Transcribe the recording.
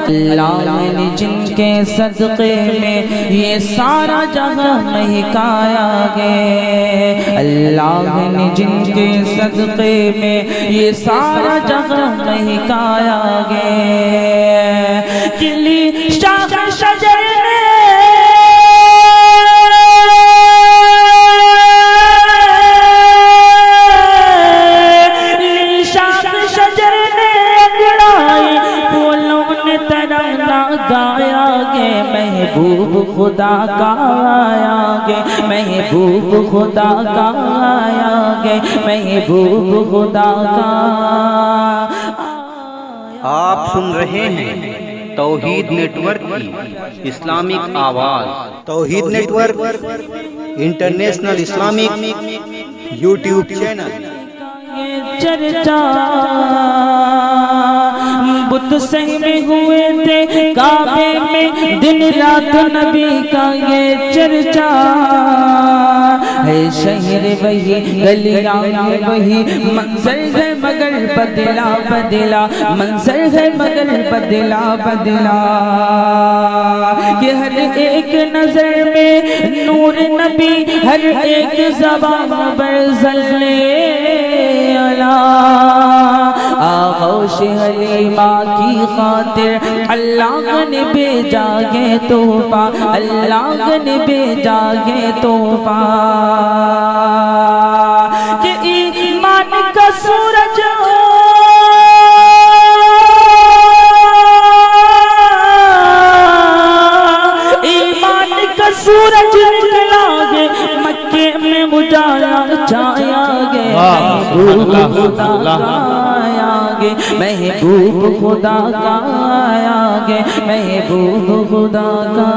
اللہ نے جن کے صدقے میں یہ سارا جہاں مہکایا گے، اللہ نے جن کے صدقے میں یہ سارا جہاں مہکایا گے، کلی شاخ شجر نے گایا گے، محبوب خدا کا آیا گے، محبوب خدا کا آیا گے، محبوب خدا کا۔ آپ سن رہے ہیں توحید نیٹ ورک کی اسلامک آواز۔ Tauheed network international Islamic YouTube channel. چرچا بت سہمے ہوئے تھے کعبے میں، دن رات نبی کا یہ چرچا ہے، شہر وہی گلیاں وہی، منظر ہے مگر بدلا بدلا، منظر ہے مگر بدلا بدلا، کہ ہر ایک نظر میں نور نبی، ہر ایک زبان پر زلزلے آغوش حلیمہ کی خاطر اللہ نے بھیجا یہ تحفہ، اللہ نے بھیجا یہ تحفہ، کہ ایمان کا سورج ایمان کا سورج نکلا گے، مکے میں اجالا چھایا گے، محبوب خدا کا آیا گے، محبوب خدا کا آیا گے، محبوب خدا کا۔